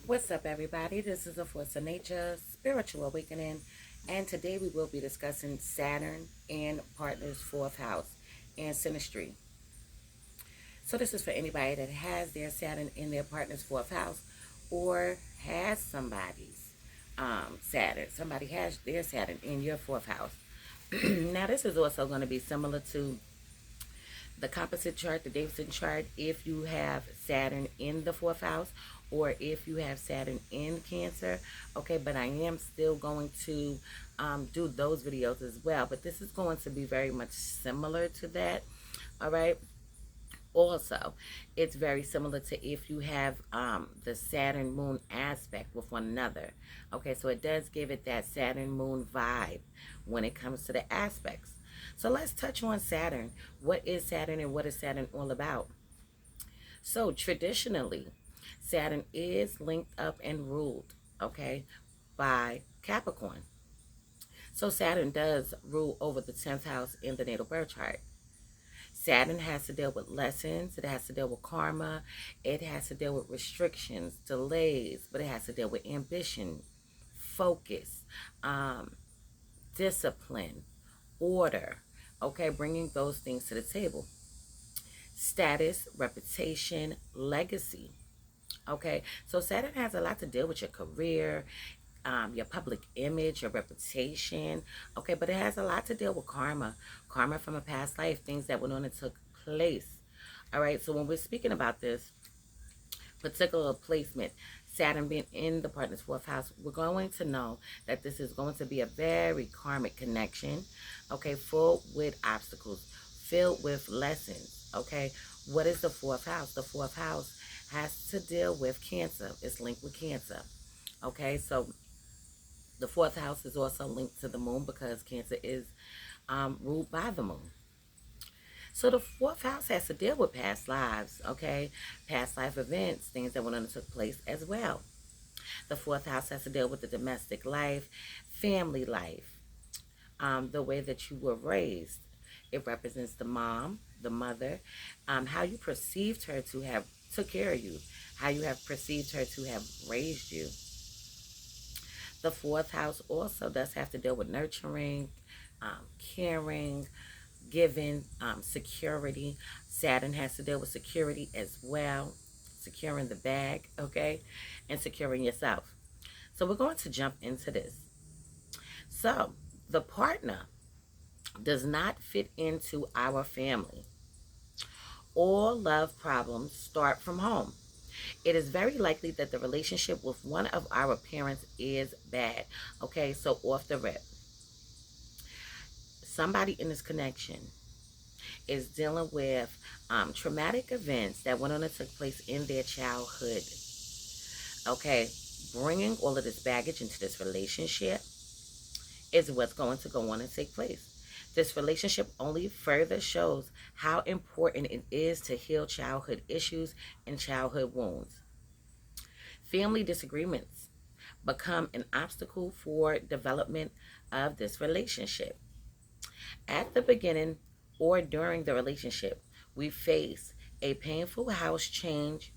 What's up, everybody? This is a Force of Nature Spiritual Awakening, and today we will be discussing Saturn in Partner's fourth house and Synastry. So, this is for anybody that has their Saturn in their partner's fourth house or has somebody's Saturn. Somebody has their Saturn in your fourth house. Now, this is also going to be similar to the composite chart, the Davidson chart, if you have Saturn in the fourth house or if you have Saturn in Cancer. Okay, but I am still going to do those videos as well. But this is going to be very much similar to that. All right. Also, it's very similar to if you have the Saturn moon aspect with one another. Okay, so it does give it that Saturn moon vibe when it comes to the aspects. So let's touch on Saturn. What is Saturn and what is Saturn all about? So traditionally, Saturn is linked up and ruled, okay, by Capricorn. So Saturn does rule over the 10th house in the natal birth chart. Saturn has to deal with lessons. It has to deal with karma. It has to deal with restrictions, delays, but it has to deal with ambition, focus, discipline, order. Okay, bringing those things to the table. Status, reputation, legacy. Okay, so Saturn has a lot to deal with your career, your public image, your reputation. Okay, but it has a lot to deal with karma from a past life, things that went on and took place. All right, so when we're speaking about this particular placement, Saturn being in the partner's fourth house, we're going to know that this is going to be a very karmic connection, okay, full with obstacles, filled with lessons, okay. What is the fourth house? The fourth house has to deal with Cancer. It's linked with Cancer, okay. So the fourth house is also linked to the moon because Cancer is ruled by the moon. So the fourth house has to deal with past lives, okay? Past life events, things that went on and took place as well. The fourth house has to deal with the domestic life, family life, the way that you were raised. It represents the mom, the mother, how you perceived her to have took care of you, how you have perceived her to have raised you. The fourth house also does have to deal with nurturing, caring, giving, security. Saturn has to deal with security as well, securing the bag, okay, and securing yourself. So we're going to jump into this. So the partner does not fit into our family. All love problems start from home. It is very likely that the relationship with one of our parents is bad. Okay, so off the rip, somebody in this connection is dealing with traumatic events that went on and took place in their childhood. Okay, bringing all of this baggage into this relationship is what's going to go on and take place. This relationship only further shows how important it is to heal childhood issues and childhood wounds. Family disagreements become an obstacle for development of this relationship. At the beginning or during the relationship, we face a painful house change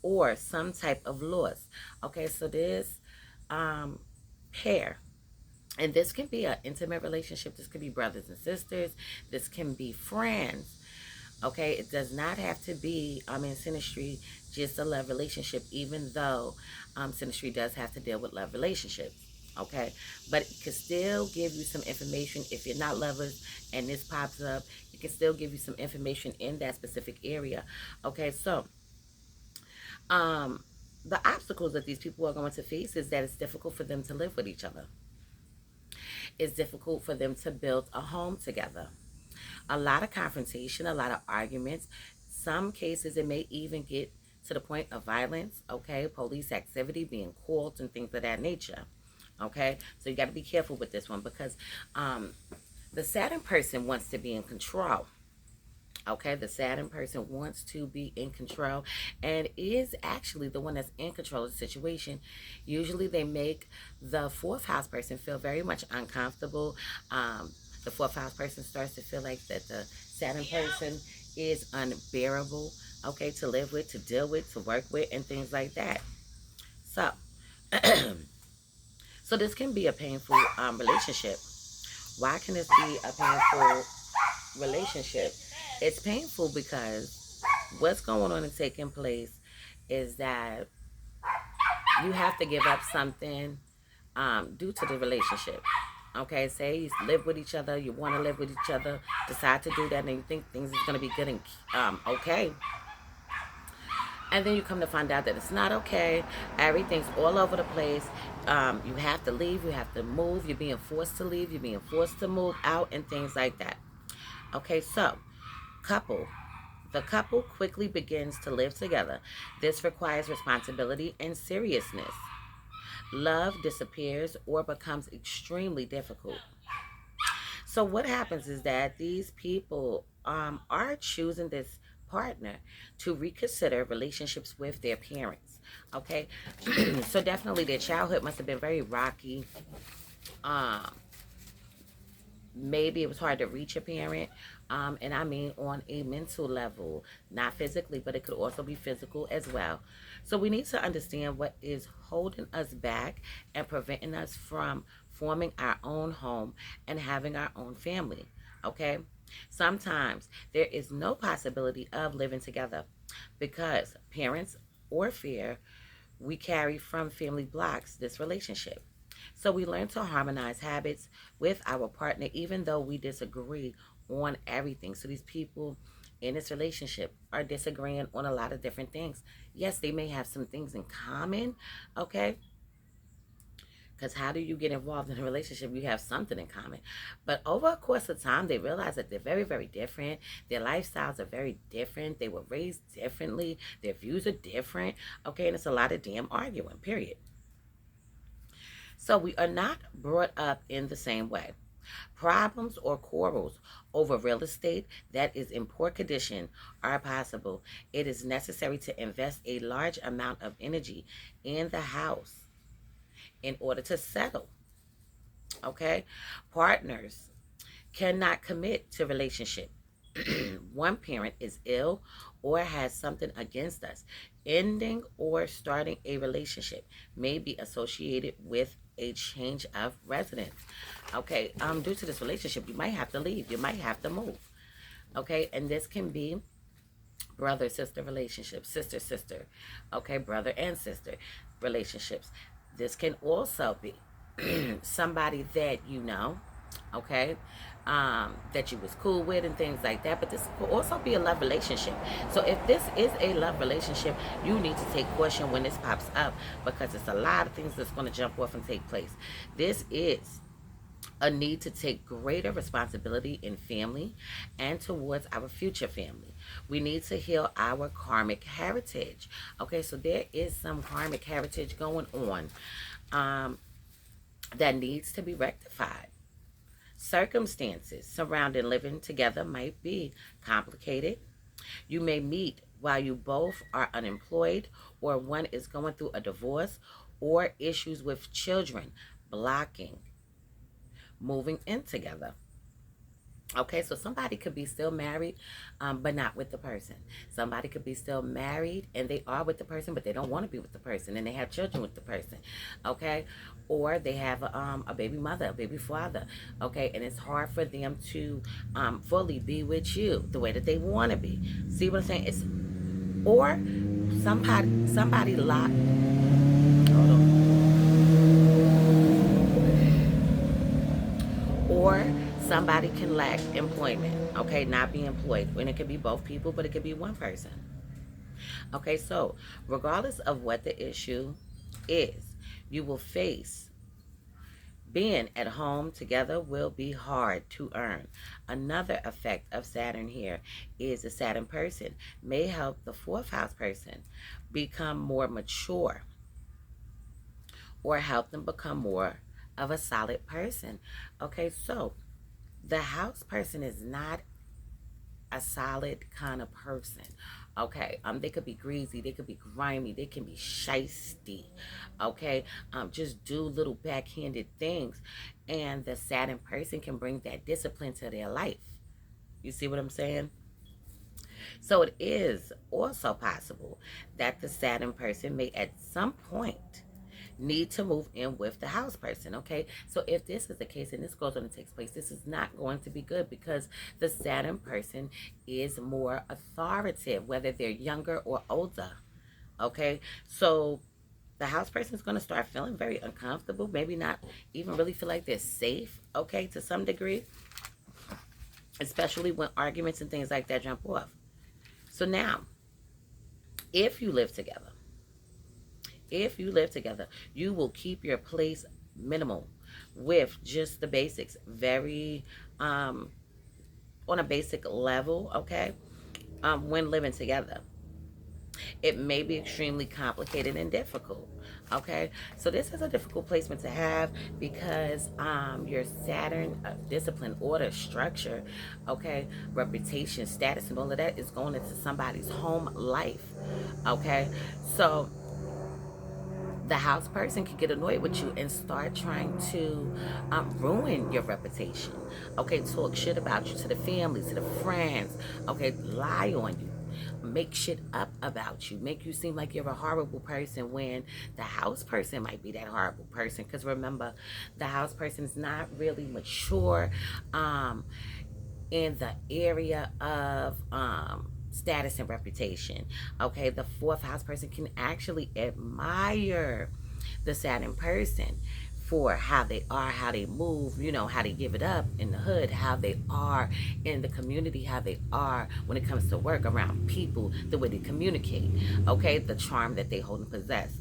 or some type of loss. Okay, so this pair, and this can be an intimate relationship, this could be brothers and sisters, this can be friends. Okay, it does not have to be, in Synastry, just a love relationship, even though Synastry does have to deal with love relationships. Okay, but it can still give you some information if you're not lovers and this pops up. It can still give you some information in that specific area. Okay, so the obstacles that these people are going to face is that it's difficult for them to live with each other. It's difficult for them to build a home together. A lot of confrontation, a lot of arguments. Some cases, it may even get to the point of violence, okay? Police activity, being called, and things of that nature, okay? So you got to be careful with this one because the Saturn person wants to be in control. Okay, the Saturn person wants to be in control and is actually the one that's in control of the situation. Usually they make the fourth house person feel very much uncomfortable. The fourth house person starts to feel like that the Saturn person is unbearable, okay, to live with, to deal with, to work with, and things like that. So, so this can be a painful relationship. Why can this be a painful relationship? It's painful because what's going on and taking place is that you have to give up something due to the relationship. Okay, say you live with each other, you want to live with each other, decide to do that, and you think things is going to be good and okay. And then you come to find out that it's not okay. Everything's all over the place. You have to leave, you have to move, you're being forced to leave, you're being forced to move out, and things like that. Okay, so couple. The couple quickly begins to live together. This requires responsibility and seriousness. Love disappears or becomes extremely difficult. So what happens is that these people are choosing this partner to reconsider relationships with their parents. Okay, so definitely their childhood must have been very rocky. Um, Maybe it was hard to reach a parent, and I mean on a mental level, not physically, but it could also be physical as well. So we need to understand what is holding us back and preventing us from forming our own home and having our own family. Okay, sometimes there is no possibility of living together because parents or fear we carry from family blocks this relationship. So we learn to harmonize habits with our partner, even though we disagree on everything. So these people in this relationship are disagreeing on a lot of different things. Yes, they may have some things in common, okay? Because how do you get involved in a relationship? You have something in common. But over a course of time, they realize that they're very, very different. Their lifestyles are very different. They were raised differently. Their views are different. Okay, and it's a lot of damn arguing, period. So we are not brought up in the same way. Problems or quarrels over real estate that is in poor condition are possible. It is necessary to invest a large amount of energy in the house in order to settle. Okay? Partners cannot commit to relationship. One parent is ill or has something against us. Ending or starting a relationship may be associated with a change of residence. Okay, due to this relationship, you might have to leave. You might have to move. Okay, and this can be brother sister relationships, sister sister, okay, brother and sister relationships. This can also be somebody that you know, okay, that you was cool with and things like that. But this could also be a love relationship. So if this is a love relationship, you need to take caution when this pops up because it's a lot of things that's going to jump off and take place. This is a need to take greater responsibility in family and towards our future family. We need to heal our karmic heritage. Okay, so there is some karmic heritage going on that needs to be rectified. Circumstances surrounding living together might be complicated. You may meet while you both are unemployed, or one is going through a divorce, or issues with children blocking moving in together. Okay, so somebody could be still married, but not with the person. Somebody could be still married and they are with the person, but they don't want to be with the person, and they have children with the person. Okay, or they have a baby mother, a baby father. Okay, and it's hard for them to fully be with you the way that they want to be. See what I'm saying? It's or somebody locked. Hold on. Or somebody can lack employment, okay, not be employed. And it could be both people, but it could be one person. Okay, so regardless of what the issue is, you will face being at home together will be hard to earn. Another effect of Saturn here is the Saturn person may help the fourth house person become more mature or help them become more of a solid person. Okay, so the house person is not a solid kind of person. Okay, they could be greasy, they could be grimy, they can be shisty. Okay, just do little backhanded things, and the Saturn person can bring that discipline to their life. You see what I'm saying? So it is also possible that the Saturn person may at some point need to move in with the house person. Okay, so if this is the case and this goes on and takes place, this is not going to be good because the Saturn person is more authoritative, whether they're younger or older. Okay, so the house person is going to start feeling very uncomfortable, maybe not even really feel like they're safe, okay, to some degree, especially when arguments and things like that jump off. So now, if you live together, if you live together, you will keep your place minimal with just the basics, very on a basic level, okay, when living together. It may be extremely complicated and difficult. Okay, so this is a difficult placement to have because your Saturn, discipline, order, structure, okay, reputation, status, and all of that is going into somebody's home life. Okay, so the house person can get annoyed with you and start trying to ruin your reputation. Okay, talk shit about you to the family, to the friends. Okay, lie on you, make shit up about you, make you seem like you're a horrible person when the house person might be that horrible person. Because remember, the house person is not really mature in the area of status and reputation. Okay, the fourth house person can actually admire the Saturn person for how they are, how they move, you know, how they give it up in the hood, how they are in the community, how they are when it comes to work, around people, the way they communicate, okay, the charm that they hold and possess.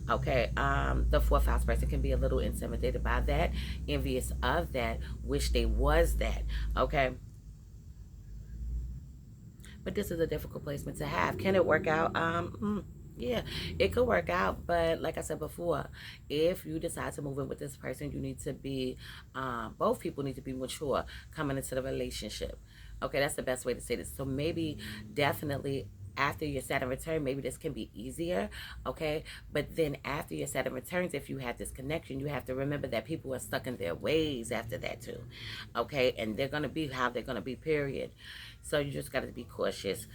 Okay, the fourth house person can be a little intimidated by that, envious of that, wish they was that. Okay, but this is a difficult placement to have. Can it work out? Yeah, it could work out. But like I said before, if you decide to move in with this person, you need to be, both people need to be mature coming into the relationship. Okay, that's the best way to say this. So maybe, definitely, after your Saturn return, maybe this can be easier, okay? But then after your Saturn returns, if you have this connection, you have to remember that people are stuck in their ways after that too, okay? And they're going to be how they're going to be, period. So you just got to be cautious.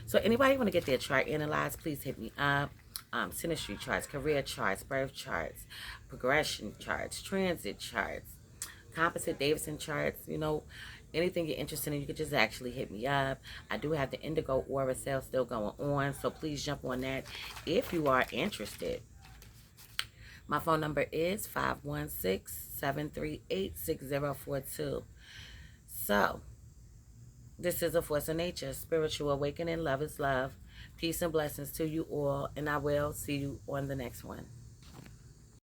So anybody want to get their chart analyzed, please hit me up. Synastry charts, career charts, birth charts, progression charts, transit charts, composite Davidson charts, you know, anything you're interested in, you could just actually hit me up. I do have the Indigo Aura sale still going on, so please jump on that if you are interested. My phone number is 516-738-6042. So, this is a force of nature, spiritual awakening. Love is love. Peace and blessings to you all, and I will see you on the next one.